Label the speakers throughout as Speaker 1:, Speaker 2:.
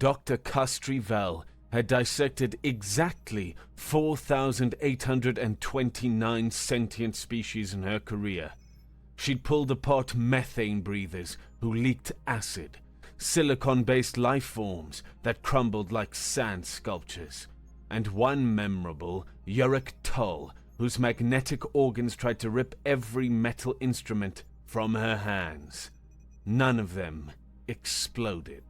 Speaker 1: Dr. Castrivell had dissected exactly 4,829 sentient species in her career. She'd pulled apart methane breathers who leaked acid, silicon-based life forms that crumbled like sand sculptures, and one memorable Yorick Tull whose magnetic organs tried to rip every metal instrument from her hands. None of them exploded.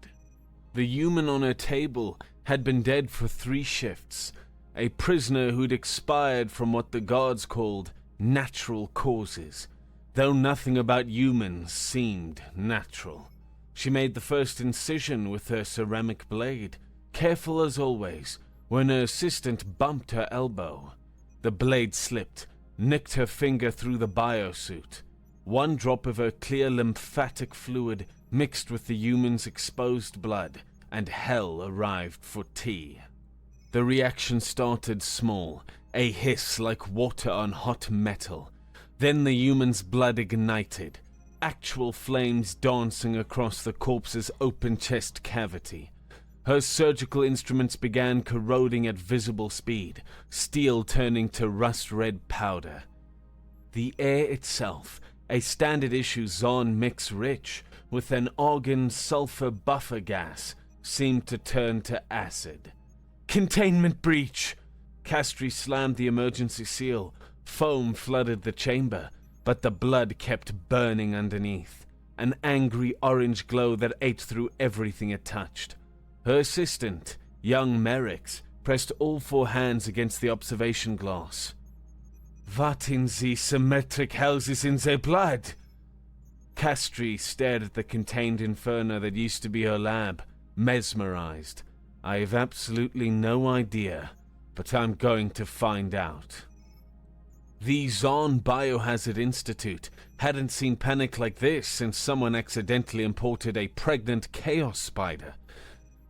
Speaker 1: The human on her table had been dead for 3 shifts, a prisoner who'd expired from what the guards called natural causes, though nothing about humans seemed natural. She made the first incision with her ceramic blade, careful as always, when her assistant bumped her elbow. The blade slipped, nicked her finger through the biosuit. One drop of her clear lymphatic fluid mixed with the human's exposed blood, and hell arrived for tea. The reaction started small, a hiss like water on hot metal. Then the human's blood ignited, actual flames dancing across the corpse's open chest cavity. Her surgical instruments began corroding at visible speed, steel turning to rust-red powder. The air itself, a standard-issue Zon mix rich, with an argon sulfur buffer gas, seemed to turn to acid. Containment breach! Castry slammed the emergency seal. Foam flooded the chamber, but the blood kept burning underneath, an angry orange glow that ate through everything it touched. Her assistant, young Merricks, pressed all 4 hands against the observation glass. "What in the symmetric hells is in their blood?" Castry stared at the contained inferno that used to be her lab, mesmerized. "I have absolutely no idea, but I'm going to find out." The Zon Biohazard Institute hadn't seen panic like this since someone accidentally imported a pregnant chaos spider.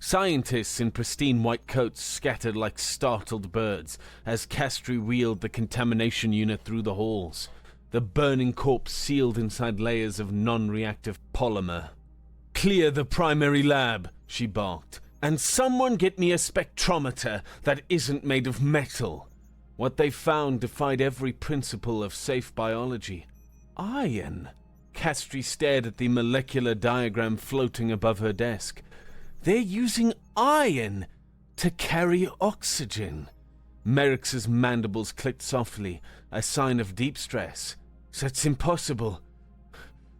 Speaker 1: Scientists in pristine white coats scattered like startled birds as Castry wheeled the contamination unit through the halls, the burning corpse sealed inside layers of non-reactive polymer. "Clear the primary lab," she barked, "and someone get me a spectrometer that isn't made of metal." What they found defied every principle of safe biology. Iron! Castry stared at the molecular diagram floating above her desk. They're using iron to carry oxygen. Merrick's mandibles clicked softly, a sign of deep stress. "That's impossible.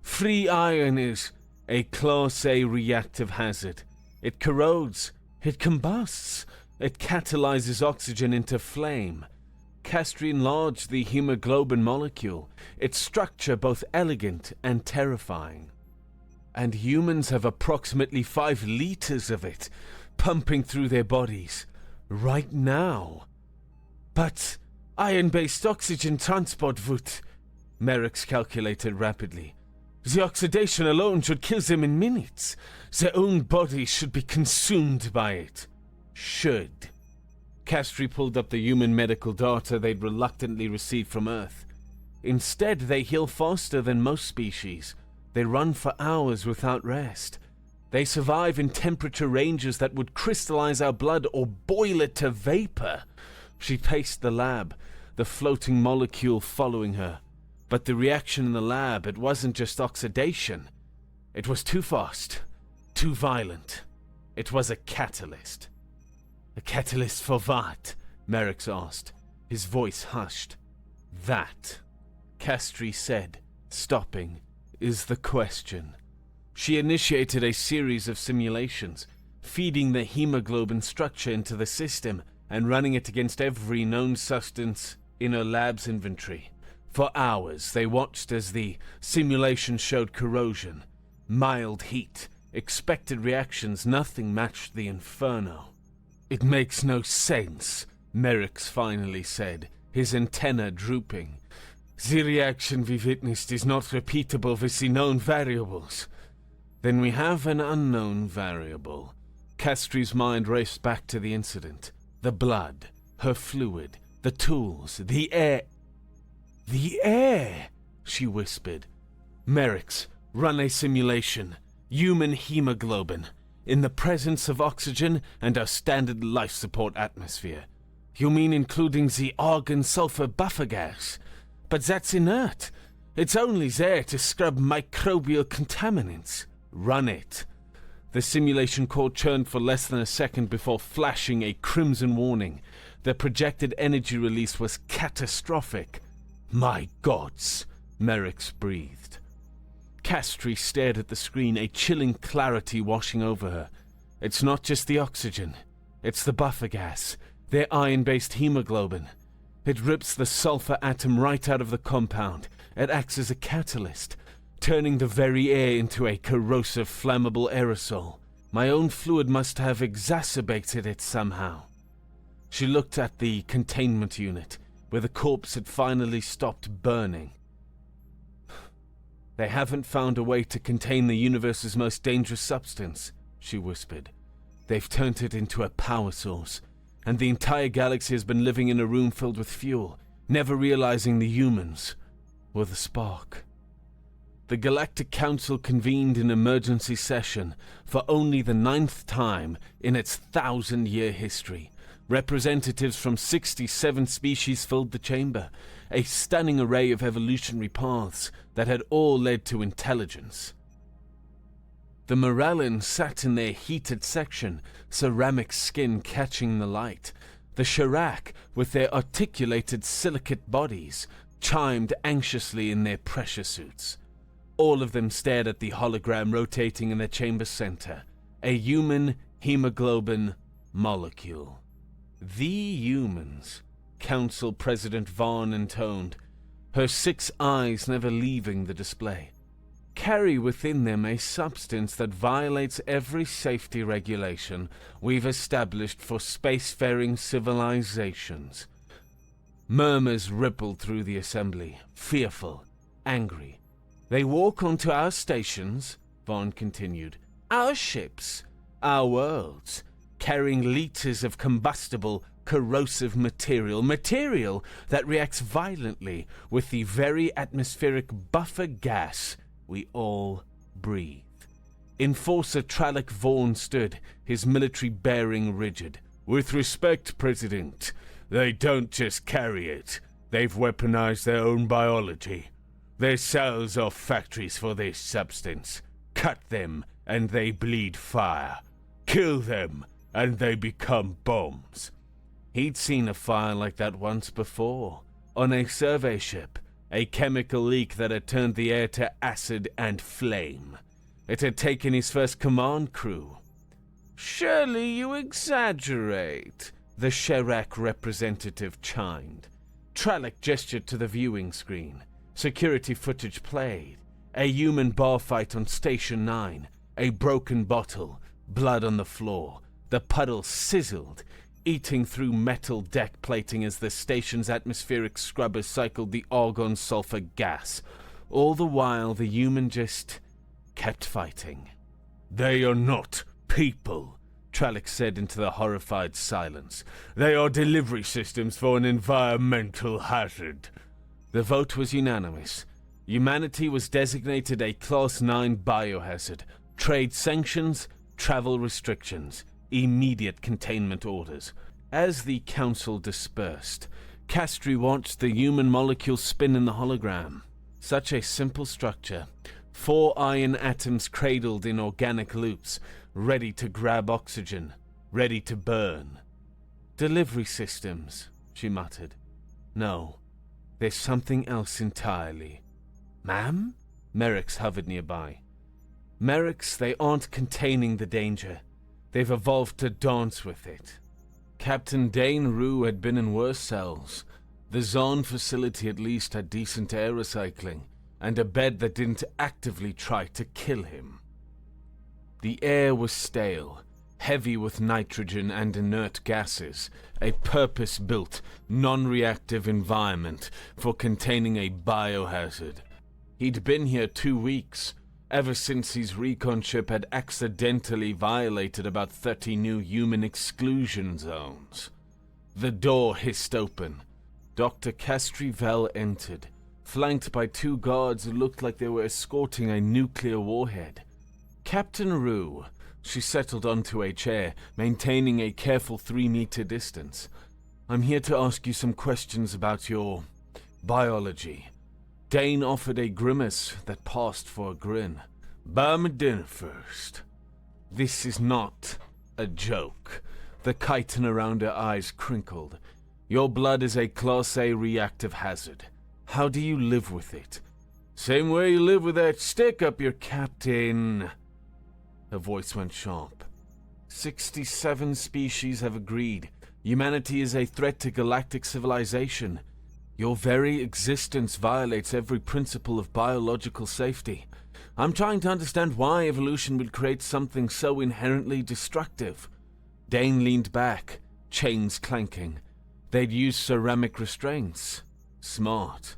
Speaker 1: Free iron is a Class A reactive hazard. It corrodes, it combusts, it catalyzes oxygen into flame." Castry enlarged the hemoglobin molecule, its structure both elegant and terrifying. "And humans have approximately 5 liters of it, pumping through their bodies, right now." "But iron-based oxygen transport would," Merrick's calculated rapidly. "The oxidation alone should kill them in minutes. Their own bodies should be consumed by it." "Should." Castry pulled up the human medical data they'd reluctantly received from Earth. "Instead, they heal faster than most species. They run for hours without rest. They survive in temperature ranges that would crystallize our blood or boil it to vapor." She paced the lab, the floating molecule following her. But the reaction in the lab, it wasn't just oxidation. It was too fast, too violent. It was a catalyst. "A catalyst for what?" Merrick asked, his voice hushed. "That," Castry said, stopping, "is the question." She initiated a series of simulations, feeding the hemoglobin structure into the system and running it against every known substance in her lab's inventory. For hours, they watched as the simulation showed corrosion, mild heat, expected reactions. Nothing matched the inferno. "It makes no sense," Merrick finally said, his antenna drooping. "The reaction we witnessed is not repeatable with the known variables." "Then we have an unknown variable." Castry's mind raced back to the incident. The blood, her fluid, the tools, the air. "The air!" she whispered. "Merrick's, run a simulation. Human hemoglobin. in the presence of oxygen and our standard life support atmosphere. You mean including the argon-sulfur buffer gas? But that's inert. It's only there to scrub microbial contaminants. Run it. The simulation core churned for less than a second before flashing a crimson warning. The projected energy release was catastrophic. My gods, Merrick's breathed. Castry stared at the screen, a chilling clarity washing over her. It's not just the oxygen. It's the buffer gas, their iron-based hemoglobin. It rips the sulfur atom right out of the compound. It acts as a catalyst, turning the very air into a corrosive, flammable aerosol. My own fluid must have exacerbated it somehow. She looked at the containment unit, where the corpse had finally stopped burning. They haven't found a way to contain the universe's most dangerous substance, she whispered. They've turned it into a power source, and the entire galaxy has been living in a room filled with fuel, never realizing the humans were the spark. The Galactic Council convened an emergency session for only the 9th time in its 1,000-year history. Representatives from 67 species filled the chamber, a stunning array of evolutionary paths that had all led to intelligence. The Morellans sat in their heated section, ceramic skin catching the light. The Shirak, with their articulated silicate bodies, chimed anxiously in their pressure suits. All of them stared at the hologram rotating in the chamber center, a human hemoglobin molecule. The humans, Council President Vaughn intoned, her 6 eyes never leaving the display, carry within them a substance that violates every safety regulation we've established for spacefaring civilizations. Murmurs rippled through the assembly, fearful, angry. They walk onto our stations, Vaughn continued, our ships, our worlds, carrying liters of combustible, corrosive material that reacts violently with the very atmospheric buffer gas we all breathe. Enforcer Trallic Vaughn stood, his military bearing rigid. With respect, President, they don't just carry it. They've weaponized their own biology. Their cells are factories for this substance. Cut them, and they bleed fire. Kill them, and they become bombs. He'd seen a fire like that once before, on a survey ship, a chemical leak that had turned the air to acid and flame. It had taken his first command crew. Surely you exaggerate, the Shirak representative chimed. Trallic gestured to the viewing screen. Security footage played. A human bar fight on Station 9. A broken bottle. Blood on the floor. The puddle sizzled, eating through metal deck plating as the station's atmospheric scrubbers cycled the argon-sulfur gas. All the while, the human just kept fighting. They are not people, Trallic said into the horrified silence. They are delivery systems for an environmental hazard. The vote was unanimous. Humanity was designated a Class 9 biohazard. Trade sanctions, travel restrictions, immediate containment orders. As the council dispersed, Castry watched the human molecule spin in the hologram. Such a simple structure. 4 iron atoms cradled in organic loops, ready to grab oxygen, ready to burn. Delivery systems, she muttered. No. There's something else entirely. Ma'am? Merrick's hovered nearby. Merrick's, they aren't containing the danger. They've evolved to dance with it. Captain Dane Roux had been in worse cells. The Zon facility at least had decent air recycling, and a bed that didn't actively try to kill him. The air was stale, heavy with nitrogen and inert gases, a purpose-built, non-reactive environment for containing a biohazard. He'd been here 2 weeks, ever since his recon ship had accidentally violated about 30 new human exclusion zones. The door hissed open. Dr. Castrivell entered, flanked by 2 guards who looked like they were escorting a nuclear warhead. Captain Roux, She settled onto a chair, maintaining a careful 3-meter distance. I'm here to ask you some questions about your biology. Dane offered a grimace that passed for a grin. Buy me dinner first. This is not a joke. The chitin around her eyes crinkled. Your blood is a Class A reactive hazard. How do you live with it? Same way you live with that stick up your captain. Her voice went sharp. 67 species have agreed. Humanity is a threat to galactic civilization. Your very existence violates every principle of biological safety. I'm trying to understand why evolution would create something so inherently destructive. Dane leaned back, chains clanking. They'd used ceramic restraints. Smart.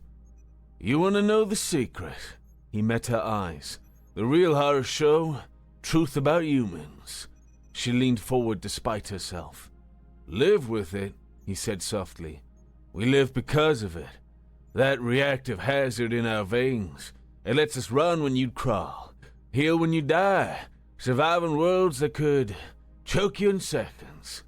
Speaker 1: You want to know the secret? He met her eyes. The real horror show? Truth about humans. She leaned forward despite herself. Live with it, he said softly. We live because of it. That reactive hazard in our veins. It lets us run when you'd crawl, heal when you die, survive in worlds that could choke you in seconds.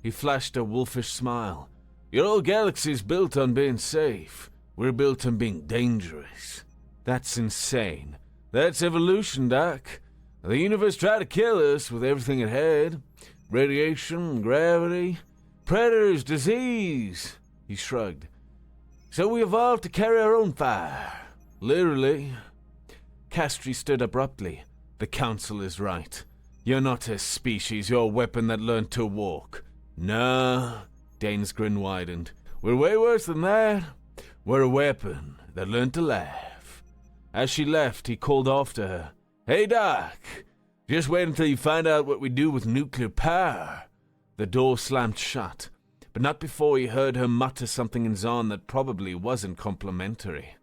Speaker 1: He flashed a wolfish smile. Your whole galaxy's built on being safe. We're built on being dangerous. That's insane. That's evolution, Doc. The universe tried to kill us with everything it had. Radiation, gravity, predators, disease. He shrugged. So we evolved to carry our own fire. Literally. Castry stood abruptly. The Council is right. You're not a species, you're a weapon that learned to walk. Nah. Dane's grin widened. We're way worse than that. We're a weapon that learned to laugh. As she left, he called after her. Hey, Doc. Just wait until you find out what we do with nuclear power. The door slammed shut, but not before he heard her mutter something in Zon that probably wasn't complimentary.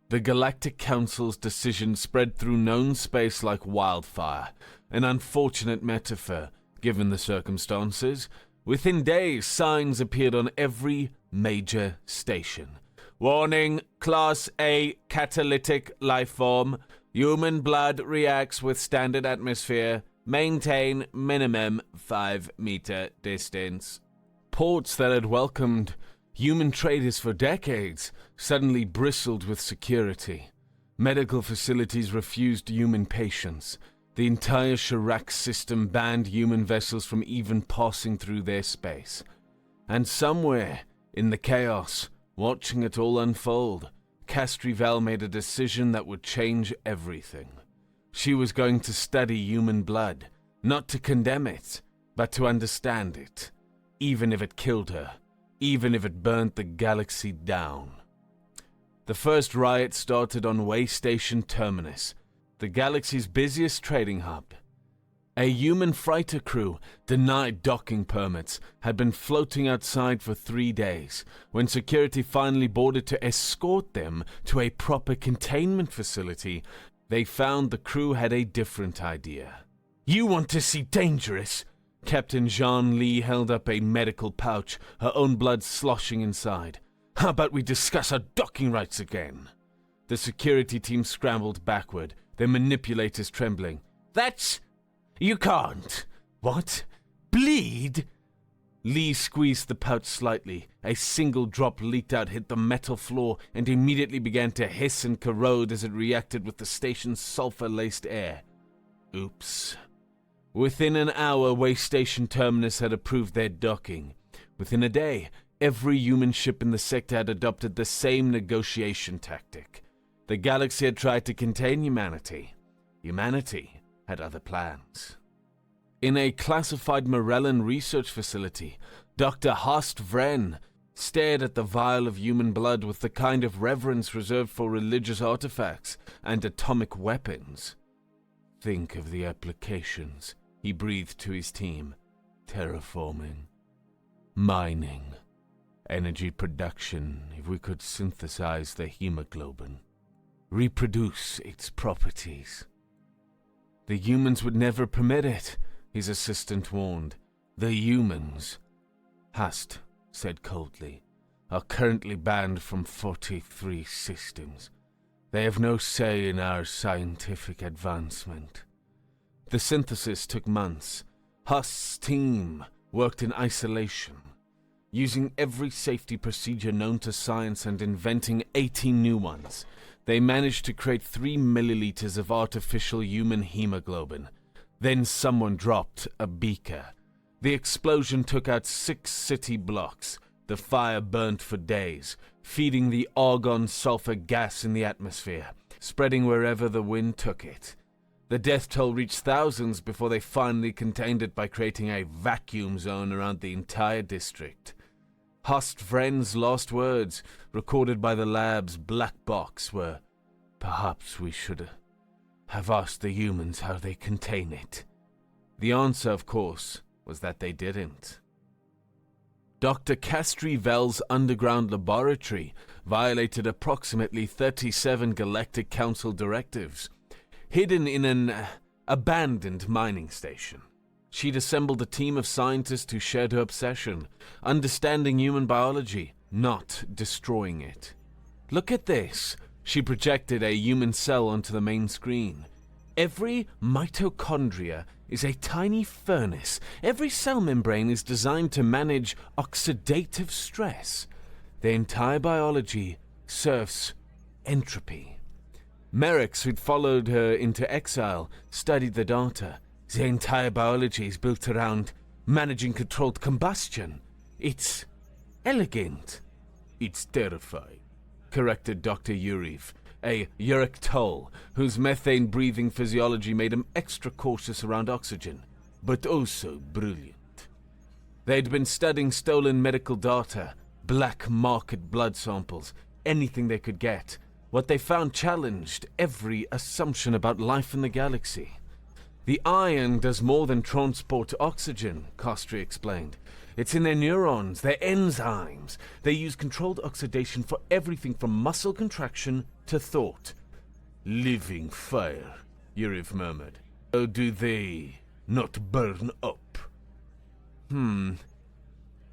Speaker 1: The Galactic Council's decision spread through known space like wildfire, an unfortunate metaphor, given the circumstances. Within days, signs appeared on every major station. Warning, Class A catalytic life form. Human blood reacts with standard atmosphere. Maintain minimum 5-meter distance. Ports that had welcomed human traders for decades suddenly bristled with security. Medical facilities refused human patients. The entire Chirac system banned human vessels from even passing through their space. And somewhere, in the chaos, watching it all unfold, Castrivel made a decision that would change everything. She was going to study human blood, not to condemn it, but to understand it, even if it killed her, even if it burnt the galaxy down. The first riot started on Way Station Terminus, the galaxy's busiest trading hub. A human freighter crew, denied docking permits, had been floating outside for 3 days, when security finally boarded to escort them to a proper containment facility. They found the crew had a different idea. You want to see dangerous? Captain Jean Lee held up a medical pouch, her own blood sloshing inside. How about we discuss our docking rights again? The security team scrambled backward, their manipulators trembling. You can't. What? Bleed? Lee squeezed the pouch slightly. A single drop leaked out, hit the metal floor, and immediately began to hiss and corrode as it reacted with the station's sulfur-laced air. Oops. Within an hour, Way Station Terminus had approved their docking. Within a day, every human ship in the sector had adopted the same negotiation tactic. The galaxy had tried to contain humanity. Humanity had other plans. In a classified Morellan research facility, Dr. Horst Vren stared at the vial of human blood with the kind of reverence reserved for religious artifacts and atomic weapons. Think of the applications, he breathed to his team. Terraforming, mining, energy production if we could synthesize the hemoglobin, reproduce its properties. The humans would never permit it, his assistant warned. The humans, Hast said coldly, are currently banned from 43 systems. They have no say in our scientific advancement. The synthesis took months. Hust's team worked in isolation, using every safety procedure known to science and inventing 18 new ones. They managed to create 3 milliliters of artificial human hemoglobin. Then someone dropped a beaker. The explosion took out 6 city blocks. The fire burnt for days, feeding the argon-sulfur gas in the atmosphere, spreading wherever the wind took it. The death toll reached thousands before they finally contained it by creating a vacuum zone around the entire district. Hust friends' last words, recorded by the lab's black box, were, "Perhaps we should have asked the humans how they contain it." The answer, of course, was that they didn't. Dr. Castree-Vell's underground laboratory violated approximately 37 Galactic Council directives, hidden in an abandoned mining station. She'd assembled a team of scientists who shared her obsession, understanding human biology, not destroying it. "Look at this." She projected a human cell onto the main screen. "Every mitochondria is a tiny furnace. Every cell membrane is designed to manage oxidative stress. The entire biology serves entropy." Merrick's, who'd followed her into exile, studied the data. "The entire biology is built around managing controlled combustion. It's elegant." "It's terrifying," corrected Dr. Uriv, a uric toll whose methane-breathing physiology made him extra cautious around oxygen, "but also brilliant." They'd been studying stolen medical data, black market blood samples, anything they could get. What they found challenged every assumption about life in the galaxy. "The iron does more than transport oxygen," Castree explained. "It's in their neurons, their enzymes. They use controlled oxidation for everything from muscle contraction to thought." "Living fire," Uriv murmured. "Oh, do they not burn up?"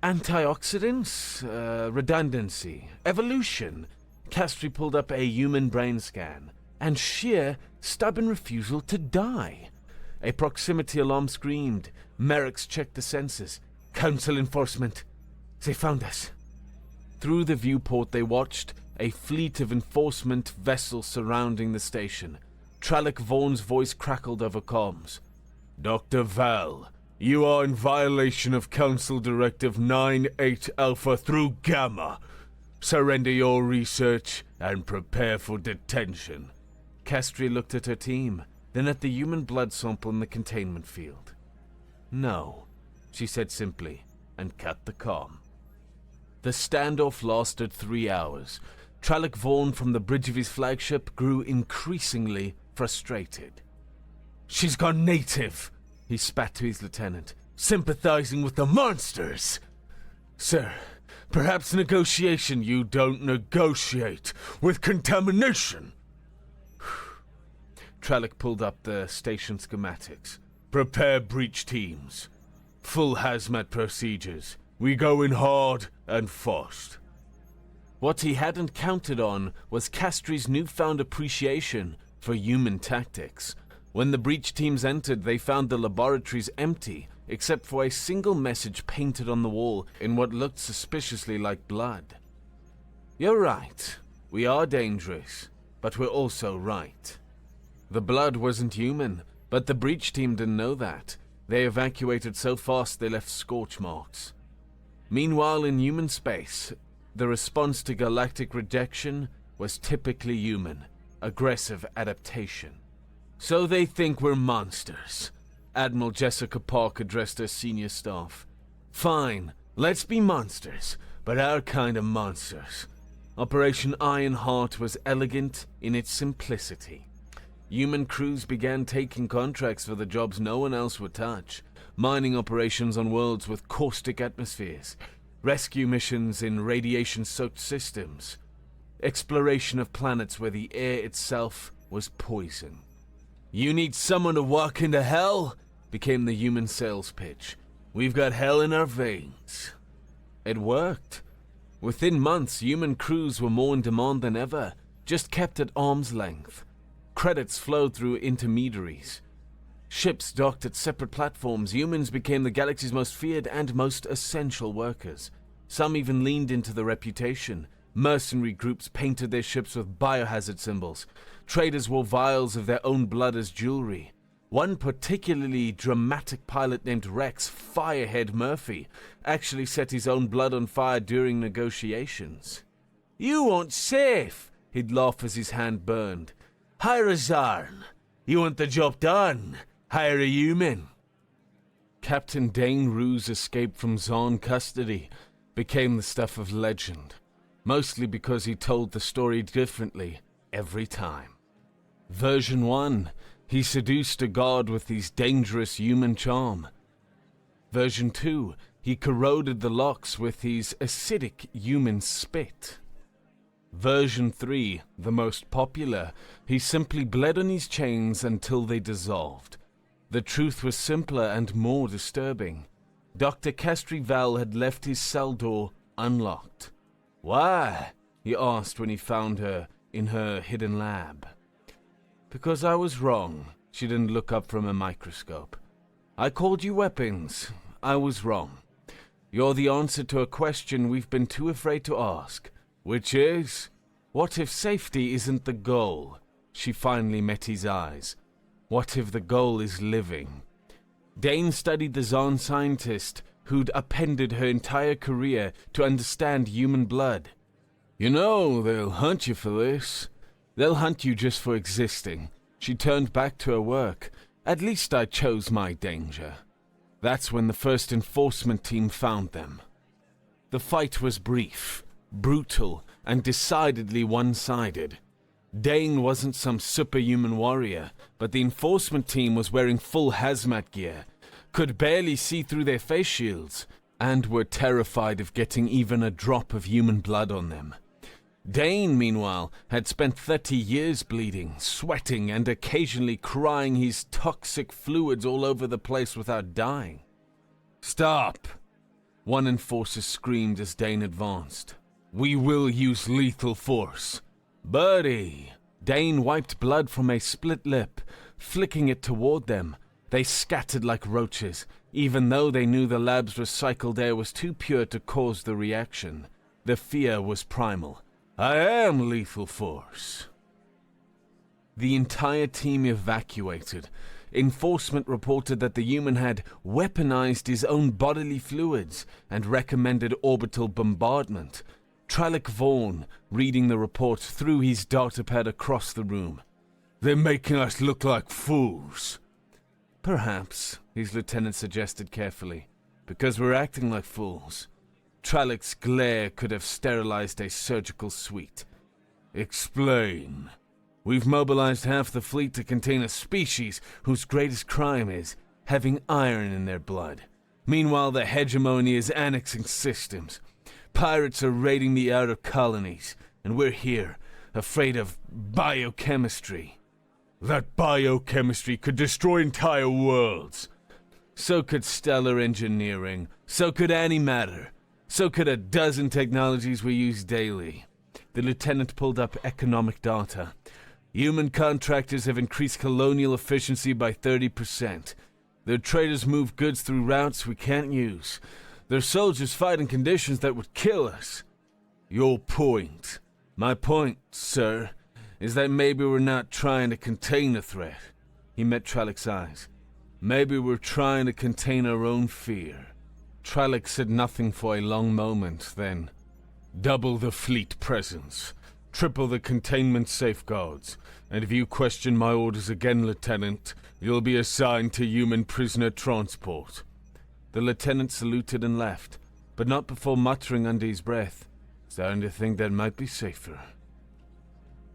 Speaker 1: Antioxidants, redundancy, evolution. Castree pulled up a human brain scan, and sheer, stubborn refusal to die. A proximity alarm screamed. Merrick's checked the sensors. "Council enforcement. They found us." Through the viewport they watched a fleet of enforcement vessels surrounding the station. Trallic Vaughn's voice crackled over comms. "Dr. Val, you are in violation of Council Directive 98 Alpha through Gamma. Surrender your research and prepare for detention." Castree looked at her team, then at the human blood sample in the containment field. "No," she said simply, and cut the comm. The standoff lasted 3 hours. Trallic Vaughn from the bridge of his flagship grew increasingly frustrated. "She's gone native," he spat to his lieutenant, "sympathizing with the monsters." "Sir, perhaps negotiation." "You don't negotiate with contamination." Trallic pulled up the station schematics. "Prepare breach teams. Full hazmat procedures. We go in hard and fast." What he hadn't counted on was Castree's newfound appreciation for human tactics. When the breach teams entered, they found the laboratories empty, except for a single message painted on the wall in what looked suspiciously like blood. "You're right. We are dangerous, but we're also right." The blood wasn't human, but the breach team didn't know that. They evacuated so fast they left scorch marks. Meanwhile, in human space, the response to galactic rejection was typically human, aggressive adaptation. "So they think we're monsters." Admiral Jessica Park addressed her senior staff. "Fine, let's be monsters, but our kind of monsters." Operation Ironheart was elegant in its simplicity. Human crews began taking contracts for the jobs no one else would touch. Mining operations on worlds with caustic atmospheres, rescue missions in radiation-soaked systems, exploration of planets where the air itself was poison. "You need someone to walk into hell?" became the human sales pitch. "We've got hell in our veins." It worked. Within months, human crews were more in demand than ever, just kept at arm's length. Credits flowed through intermediaries. Ships docked at separate platforms. Humans became the galaxy's most feared and most essential workers. Some even leaned into the reputation. Mercenary groups painted their ships with biohazard symbols. Traders wore vials of their own blood as jewelry. One particularly dramatic pilot named Rex Firehead Murphy actually set his own blood on fire during negotiations. "You weren't safe," he'd laugh as his hand burned. "Hire a Zarn. You want the job done? Hire a human." Captain Dane Roux' escape from Zarn custody became the stuff of legend, mostly because he told the story differently every time. Version 1, he seduced a god with his dangerous human charm. Version 2, he corroded the locks with his acidic human spit. Version 3, the most popular, he simply bled on his chains until they dissolved. The truth was simpler and more disturbing. Dr. Castrival had left his cell door unlocked. "Why?" he asked when he found her in her hidden lab. "Because I was wrong." She didn't look up from a microscope. "I called you weapons. I was wrong. You're the answer to a question we've been too afraid to ask. Which is, what if safety isn't the goal?" She finally met his eyes. What if the goal is living? Dane studied the Zarn scientist who'd appended her entire career to understand human blood. "You know, they'll hunt you for this. They'll hunt you just for existing." She turned back to her work. "At least I chose my danger." That's when the first enforcement team found them. The fight was brief, brutal, and decidedly one-sided. Dane wasn't some superhuman warrior, but the enforcement team was wearing full hazmat gear, could barely see through their face shields, and were terrified of getting even a drop of human blood on them. Dane, meanwhile, had spent 30 years bleeding, sweating, and occasionally crying his toxic fluids all over the place without dying. "Stop!" one enforcer screamed as Dane advanced. "We will use lethal force." "Buddy!" Dane wiped blood from a split lip, flicking it toward them. They scattered like roaches, even though they knew the lab's recycled air was too pure to cause the reaction. The fear was primal. "I am lethal force." The entire team evacuated. Enforcement reported that the human had weaponized his own bodily fluids and recommended orbital bombardment. Trallic Vaughan, reading the report, threw his datapad across the room. "They're making us look like fools." "Perhaps," his lieutenant suggested carefully, "because we're acting like fools." Trallic's glare could have sterilized a surgical suite. "Explain." "We've mobilized half the fleet to contain a species whose greatest crime is having iron in their blood. Meanwhile, the hegemony is annexing systems. Pirates are raiding the outer colonies, and we're here, afraid of biochemistry." "That biochemistry could destroy entire worlds." "So could stellar engineering. So could antimatter. So could a dozen technologies we use daily." The lieutenant pulled up economic data. "Human contractors have increased colonial efficiency by 30%. Their traders move goods through routes we can't use. Their soldiers fight in conditions that would kill us." "Your point." "My point, sir, is that maybe we're not trying to contain the threat." He met Trallic's eyes. "Maybe we're trying to contain our own fear." Trallic said nothing for a long moment, then, "Double the fleet presence. Triple the containment safeguards. And if you question my orders again, Lieutenant, you'll be assigned to human prisoner transport." The lieutenant saluted and left, but not before muttering under his breath, "Starting to think that might be safer."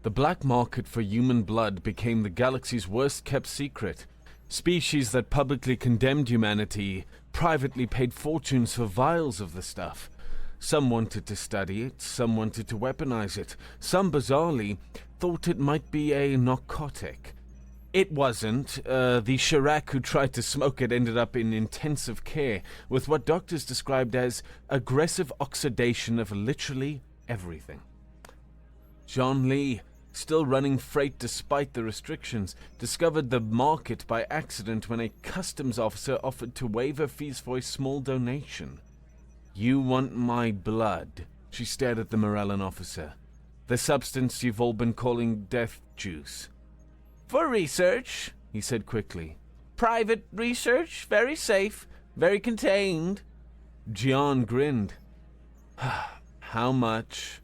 Speaker 1: The black market for human blood became the galaxy's worst-kept secret. Species that publicly condemned humanity privately paid fortunes for vials of the stuff. Some wanted to study it, some wanted to weaponize it, some bizarrely thought it might be a narcotic. It wasn't. The Chirac who tried to smoke it ended up in intensive care with what doctors described as aggressive oxidation of literally everything. John Lee, still running freight despite the restrictions, discovered the market by accident when a customs officer offered to waive her fees for a small donation. "You want my blood?" She stared at the Morellan officer. "The substance you've all been calling death juice." "For research," he said quickly. "Private research, very safe, very contained." Gian grinned. "How much?"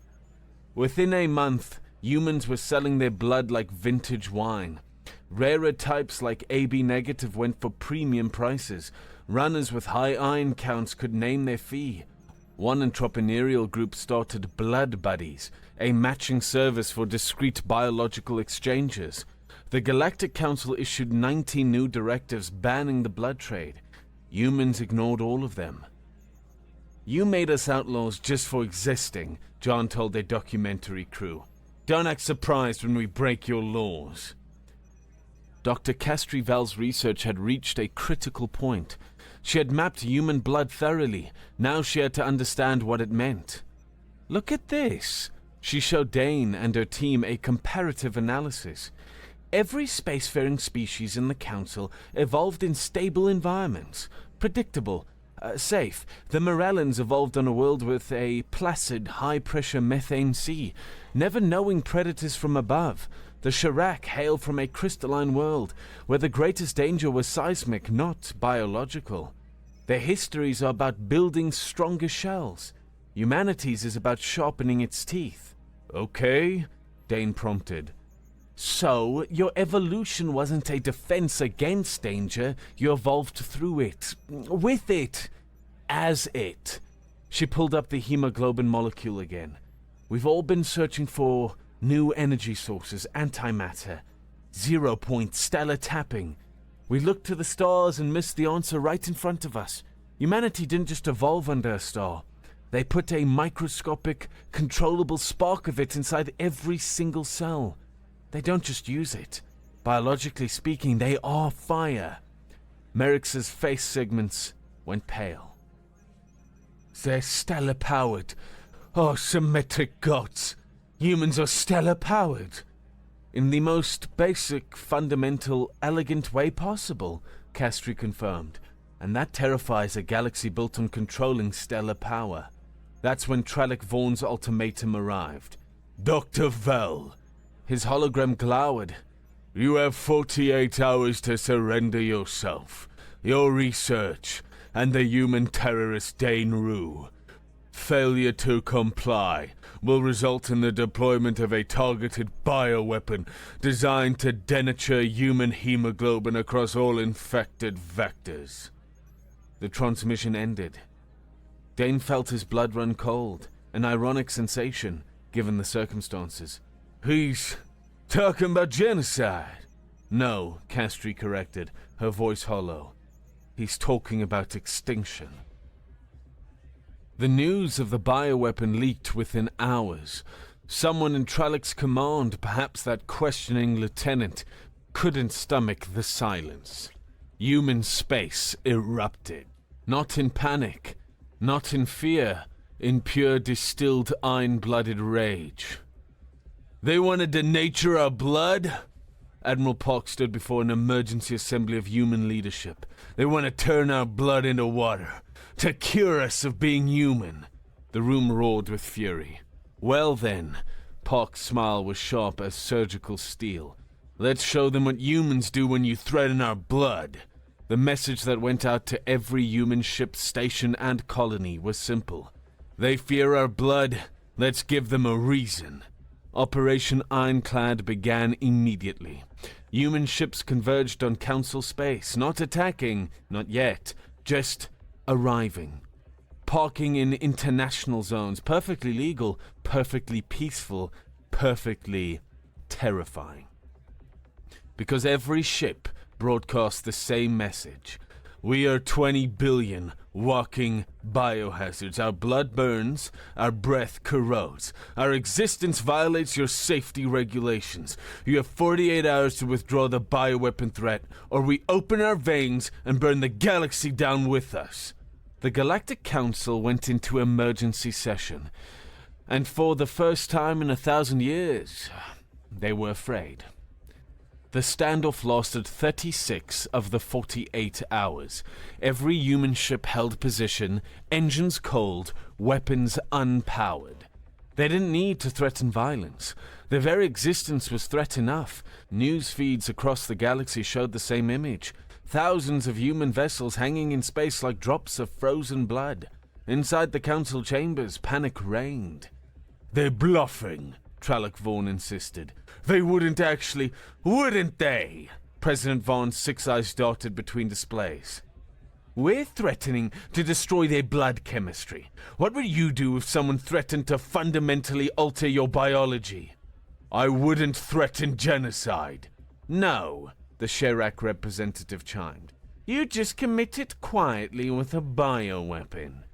Speaker 1: Within a month, humans were selling their blood like vintage wine. Rarer types like AB negative went for premium prices. Runners with high iron counts could name their fee. One entrepreneurial group started Blood Buddies, a matching service for discrete biological exchanges. The Galactic Council issued 19 new directives banning the blood trade. Humans ignored all of them. "You made us outlaws just for existing," John told their documentary crew. "Don't act surprised when we break your laws." Dr. Castrival's research had reached a critical point. She had mapped human blood thoroughly. Now she had to understand what it meant. "Look at this." She showed Dane and her team a comparative analysis. Every spacefaring species in the Council evolved in stable environments, predictable, safe. The Morellans evolved on a world with a placid, high-pressure methane sea, never knowing predators from above. The Shirak hailed from a crystalline world, where the greatest danger was seismic, not biological. Their histories are about building stronger shells. Humanity's is about sharpening its teeth. "Okay," Dane prompted. "So, your evolution wasn't a defense against danger, you evolved through it, with it, as it." She pulled up the hemoglobin molecule again. "We've all been searching for new energy sources, antimatter, 0 point stellar tapping. We looked to the stars and missed the answer right in front of us. Humanity didn't just evolve under a star. They put a microscopic, controllable spark of it inside every single cell. They don't just use it. Biologically speaking, they are fire." Merrick's face segments went pale. "They're stellar-powered. Oh, symmetric gods. Humans are stellar-powered." "In the most basic, fundamental, elegant way possible," Castry confirmed. "And that terrifies a galaxy built on controlling stellar power." That's when Trallic Vaughn's ultimatum arrived. "Dr. Vell." His hologram glowered. "You have 48 hours to surrender yourself, your research, and the human terrorist Dane Roux. Failure to comply will result in the deployment of a targeted bioweapon designed to denature human hemoglobin across all infected vectors." The transmission ended. Dane felt his blood run cold, an ironic sensation, given the circumstances. "He's talking about genocide." "No," Castry corrected, her voice hollow. "He's talking about extinction." The news of the bioweapon leaked within hours. Someone in Trallic's command, perhaps that questioning lieutenant, couldn't stomach the silence. Human space erupted. Not in panic, not in fear, in pure distilled iron-blooded rage. "They want to denature our blood?" Admiral Park stood before an emergency assembly of human leadership. "They want to turn our blood into water, to cure us of being human." The room roared with fury. "Well then," Park's smile was sharp as surgical steel, "let's show them what humans do when you threaten our blood." The message that went out to every human ship, station, and colony was simple. They fear our blood, let's give them a reason. Operation Ironclad began immediately. Human ships converged on Council space, not attacking, not yet, just arriving. Parking in international zones, perfectly legal, perfectly peaceful, perfectly terrifying. Because every ship broadcast the same message. We are 20 billion walking biohazards. Our blood burns, our breath corrodes. Our existence violates your safety regulations. You have 48 hours to withdraw the bioweapon threat, or we open our veins and burn the galaxy down with us. The Galactic Council went into emergency session, and for the first time in 1,000 years, They were afraid. The standoff lasted 36 of the 48 hours. Every human ship held position, engines cold, weapons unpowered. They didn't need to threaten violence. Their very existence was threat enough. News feeds across the galaxy showed the same image. Thousands of human vessels hanging in space like drops of frozen blood. Inside the council chambers, panic reigned. "They're bluffing," Tralloc Vaughan insisted. "They wouldn't actually, wouldn't they?" President Vaughan's six eyes darted between displays. "We're threatening to destroy their blood chemistry. What would you do if someone threatened to fundamentally alter your biology?" "I wouldn't threaten genocide." "No," the Sherak representative chimed. "You just commit it quietly with a bioweapon."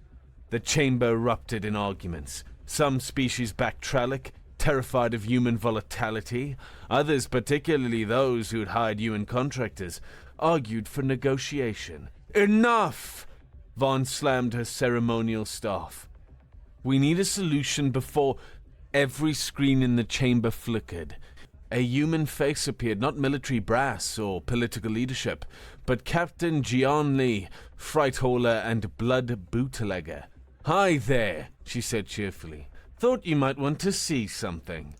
Speaker 1: The chamber erupted in arguments. Some species backed Tralloc, terrified of human volatility. Others, particularly those who'd hired UN contractors, argued for negotiation. "Enough!" Vaughn slammed her ceremonial staff. "We need a solution before..." Every screen in the chamber flickered. A human face appeared, not military brass or political leadership, but Captain Jian Li, freight hauler and blood bootlegger. "Hi there," she said cheerfully. "Thought you might want to see something."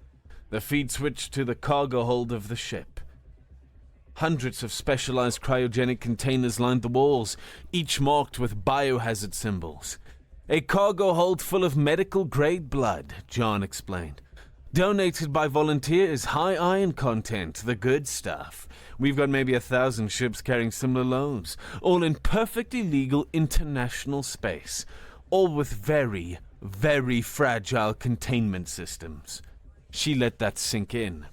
Speaker 1: The feed switched to the cargo hold of the ship. Hundreds of specialized cryogenic containers lined the walls, each marked with biohazard symbols. "A cargo hold full of medical-grade blood," John explained. "Donated by volunteers, high iron content, the good stuff. We've got maybe 1,000 ships carrying similar loads, all in perfectly legal international space, all with very, very fragile containment systems." She let that sink in.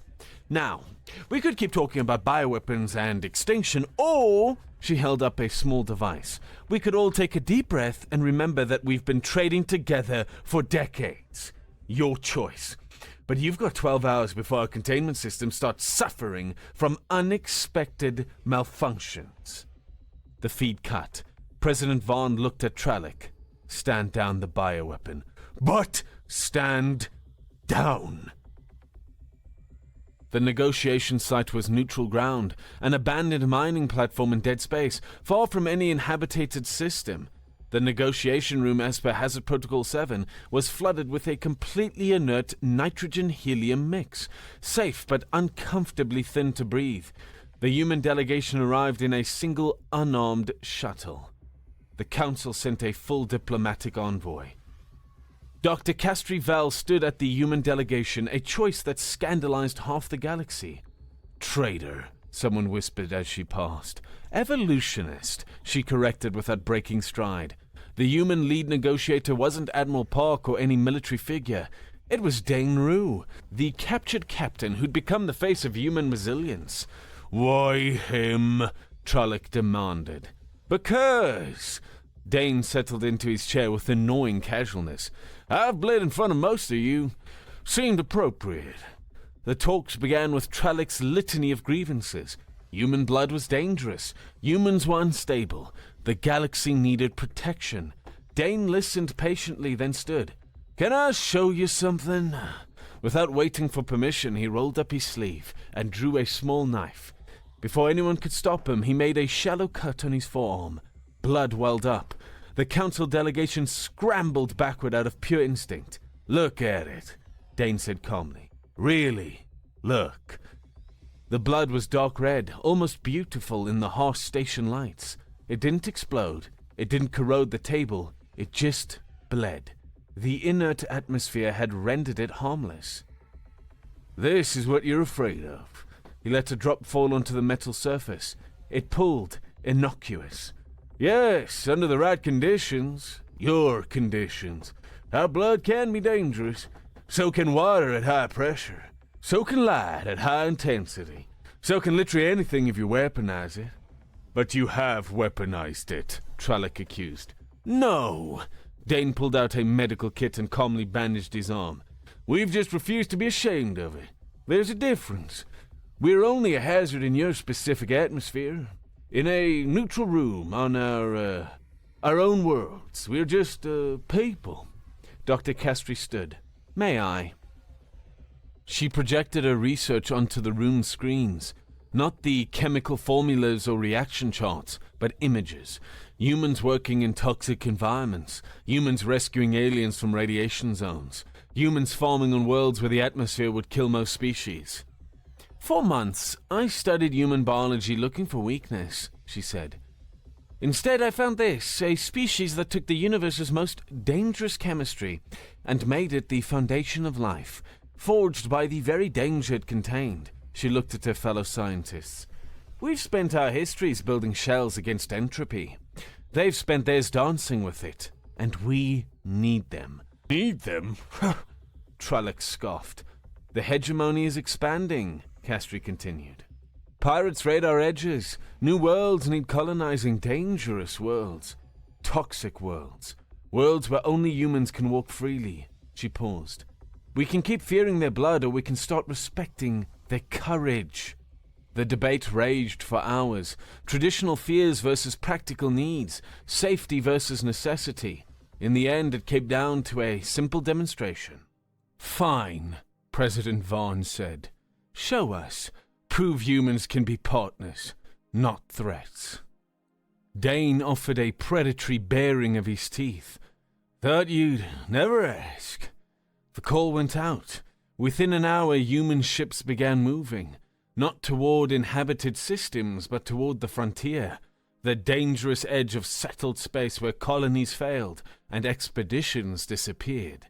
Speaker 1: "Now, we could keep talking about bioweapons and extinction, or..." She held up a small device. "We could all take a deep breath and remember that we've been trading together for decades. Your choice. But you've got 12 hours before our containment system starts suffering from unexpected malfunctions." The feed cut. President Vaughan looked at Tralloc. "Stand down the bioweapon." "But stand down." The negotiation site was neutral ground, an abandoned mining platform in dead space, far from any inhabited system. The negotiation room, as per Hazard Protocol 7, was flooded with a completely inert nitrogen-helium mix, safe but uncomfortably thin to breathe. The human delegation arrived in a single unarmed shuttle. The council sent a full diplomatic envoy. Dr. Castrival stood at the human delegation, a choice that scandalized half the galaxy. "Traitor," someone whispered as she passed. "Evolutionist," she corrected without breaking stride. The human lead negotiator wasn't Admiral Park or any military figure. It was Dane Roux, the captured captain who'd become the face of human resilience. "Why him?" Tralloc demanded. "Because..." Dane settled into his chair with annoying casualness. "I've bled in front of most of you. Seemed appropriate." The talks began with Tralloc's litany of grievances. Human blood was dangerous. Humans were unstable. The galaxy needed protection. Dane listened patiently, then stood. "Can I show you something?" Without waiting for permission, he rolled up his sleeve and drew a small knife. Before anyone could stop him, he made a shallow cut on his forearm. Blood welled up. The council delegation scrambled backward out of pure instinct. "Look at it," Dane said calmly. "Really, look." The blood was dark red, almost beautiful in the harsh station lights. It didn't explode. It didn't corrode the table. It just bled. The inert atmosphere had rendered it harmless. "This is what you're afraid of." He let a drop fall onto the metal surface. It pulled, innocuous. "Yes, under the right conditions. Your conditions. Our blood can be dangerous. So can water at high pressure. So can light at high intensity. So can literally anything if you weaponize it." "But you have weaponized it," Tralloc accused. "No." Dane pulled out a medical kit and calmly bandaged his arm. "We've just refused to be ashamed of it. There's a difference. We're only a hazard in your specific atmosphere. In a neutral room on our own worlds. We're just, people." Dr. Castry stood. "May I?" She projected her research onto the room screens. Not the chemical formulas or reaction charts, but images. Humans working in toxic environments. Humans rescuing aliens from radiation zones. Humans farming on worlds where the atmosphere would kill most species. For months, I studied human biology looking for weakness, she said. Instead, I found this, a species that took the universe's most dangerous chemistry and made it the foundation of life, forged by the very danger it contained. She looked at her fellow scientists. We've spent our histories building shells against entropy. They've spent theirs dancing with it, and we need them.
Speaker 2: Need them?
Speaker 1: Trolloc scoffed. The hegemony is expanding, Castry continued. Pirates raid our edges. New worlds need colonizing, dangerous worlds. Toxic worlds. Worlds where only humans can walk freely. She paused. We can keep fearing their blood, or we can start respecting their courage. The debate raged for hours. Traditional fears versus practical needs. Safety versus necessity. In the end, it came down to a simple demonstration. Fine, President Vaughn said. Show us. Prove humans can be partners, not threats. Dane offered a predatory baring of his teeth. Thought you'd never ask. The call went out. Within an hour, human ships began moving, not toward inhabited systems, but toward the frontier, the dangerous edge of settled space where colonies failed and expeditions disappeared.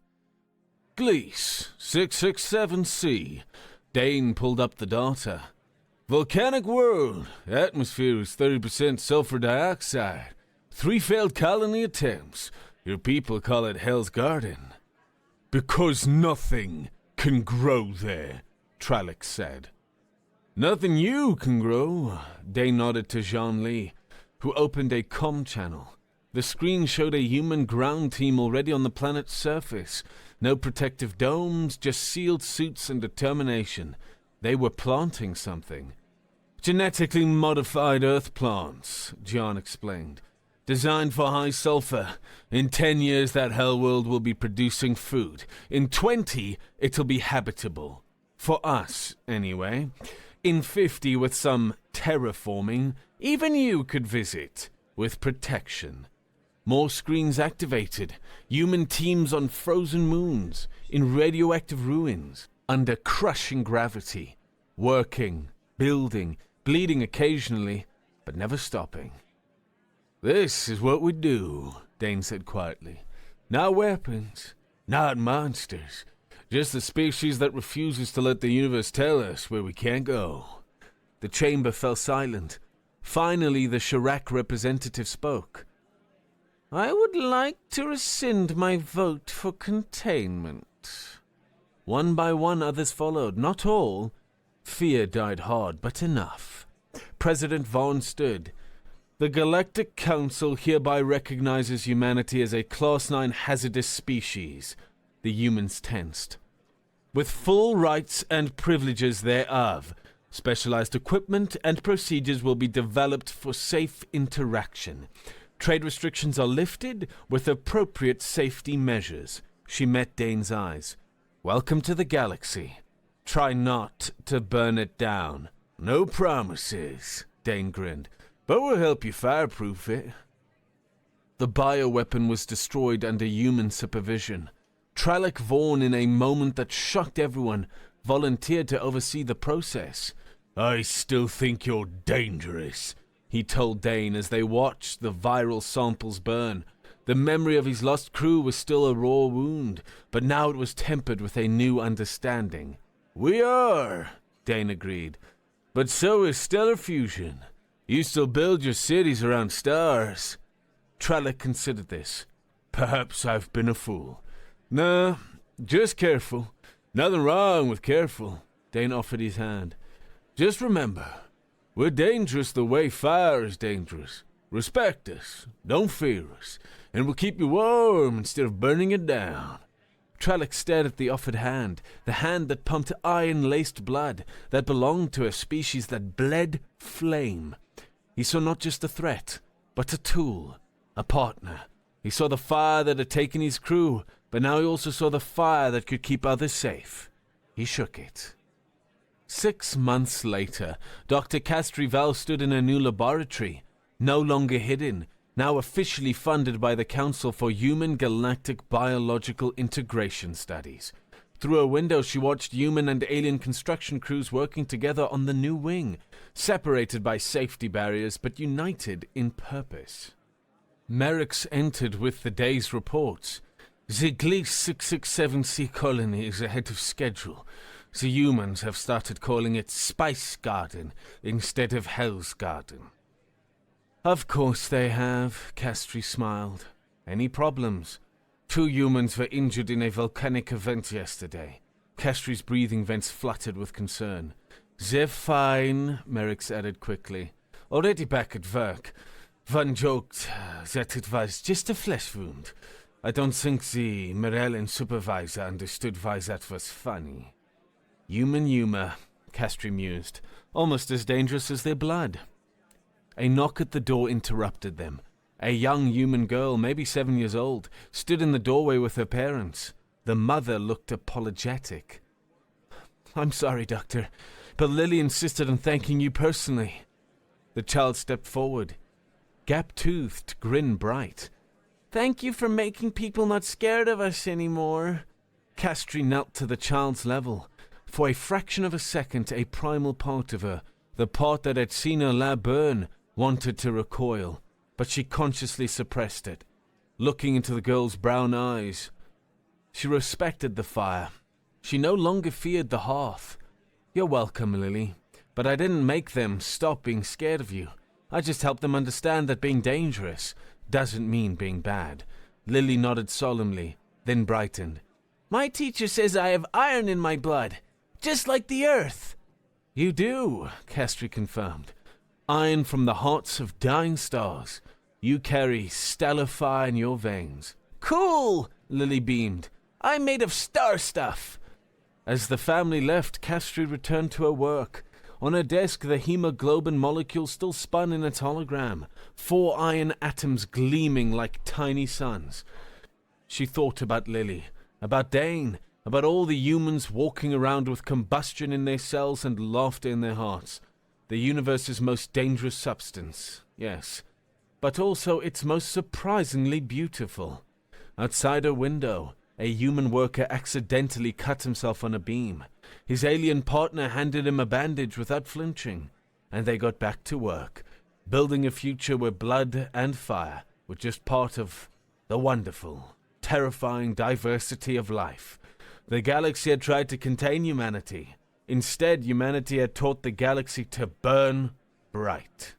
Speaker 1: Gliese, 667C. Dane pulled up the data. Volcanic world. Atmosphere is 30% sulfur dioxide. 3 failed colony attempts. Your people call it Hell's Garden. Because nothing can grow there, Trolloc said. Nothing you can grow, Dane nodded to Jean Lee, who opened a comm channel. The screen showed a human ground team already on the planet's surface. No protective domes, just sealed suits and determination. They were planting something. Genetically modified earth plants, John explained. Designed for high sulfur. In 10 years, that hell world will be producing food. In 20, it'll be habitable. For us, anyway. In 50, with some terraforming, even you could visit. With protection. More screens activated. Human teams on frozen moons. In radioactive ruins. Under crushing gravity. Working. Building. Bleeding occasionally. But never stopping. This is what we do, Dane said quietly. Not weapons. Not monsters. Just the species that refuses to let the universe tell us where we can't go. The chamber fell silent. Finally, the Chirac representative spoke. I would like to rescind my vote for containment. One by one, others followed. Not all. Fear died hard, but enough. President Vaughn stood. The Galactic Council hereby recognizes humanity as a Class 9 hazardous species. The humans tensed. With full rights and privileges thereof, specialized equipment and procedures will be developed for safe interaction. Trade restrictions are lifted with appropriate safety measures. She met Dane's eyes. Welcome to the galaxy. Try not to burn it down. No promises, Dane grinned, but we'll help you fireproof it. The bioweapon was destroyed under human supervision. Trolloc Vaughn, in a moment that shocked everyone, volunteered to oversee the process. I still think you're dangerous, he told Dane as they watched the viral samples burn. The memory of his lost crew was still a raw wound, but now it was tempered with a new understanding. We are, Dane agreed. But so is stellar fusion. You still build your cities around stars. Trolloc considered this. Perhaps I've been a fool. Nah, just careful. Nothing wrong with careful. Dane offered his hand. Just remember, we're dangerous the way fire is dangerous. Respect us, don't fear us, and we'll keep you warm instead of burning it down. Trolloc stared at the offered hand, the hand that pumped iron-laced blood, that belonged to a species that bled flame. He saw not just a threat, but a tool, a partner. He saw the fire that had taken his crew, but now he also saw the fire that could keep others safe. He shook it. 6 months later, Dr. Castrival stood in a new laboratory, no longer hidden, now officially funded by the Council for Human Galactic Biological Integration Studies. Through a window, she watched human and alien construction crews working together on the new wing, separated by safety barriers but united in purpose. Merrick's entered with the day's reports. The Gliese 667C colony is ahead of schedule. The humans have started calling it Spice Garden instead of Hell's Garden. Of course they have, Castry smiled. Any problems? 2 humans were injured in a volcanic event yesterday. Castry's breathing vents fluttered with concern. They're fine, Merrick added quickly. Already back at work. One joked that it was just a flesh wound. I don't think the Morellan supervisor understood why that was funny. Human humor, Castry mused, almost as dangerous as their blood. A knock at the door interrupted them. A young human girl, maybe 7 years old, stood in the doorway with her parents. The mother looked apologetic. I'm sorry, Doctor, but Lily insisted on thanking you personally. The child stepped forward, gap-toothed, grin bright. Thank you for making people not scared of us anymore. Castry knelt to the child's level. For a fraction of a second, a primal part of her, the part that had seen her lab burn, wanted to recoil, but she consciously suppressed it, looking into the girl's brown eyes. She respected the fire. She no longer feared the hearth. You're welcome, Lily, but I didn't make them stop being scared of you. I just helped them understand that being dangerous doesn't mean being bad. Lily nodded solemnly, then brightened. My teacher says I have iron in my blood. Just like the Earth. You do, Castry confirmed. Iron from the hearts of dying stars. You carry stellar fire in your veins. Cool, Lily beamed. I'm made of star stuff. As the family left, Castry returned to her work. On her desk, the hemoglobin molecule still spun in its hologram, 4 iron atoms gleaming like tiny suns. She thought about Lily, about Dane, about all the humans walking around with combustion in their cells and laughter in their hearts. The universe's most dangerous substance, yes, but also its most surprisingly beautiful. Outside her window, a human worker accidentally cut himself on a beam. His alien partner handed him a bandage without flinching, and they got back to work, building a future where blood and fire were just part of the wonderful, terrifying diversity of life. The galaxy had tried to contain humanity. Instead, humanity had taught the galaxy to burn bright.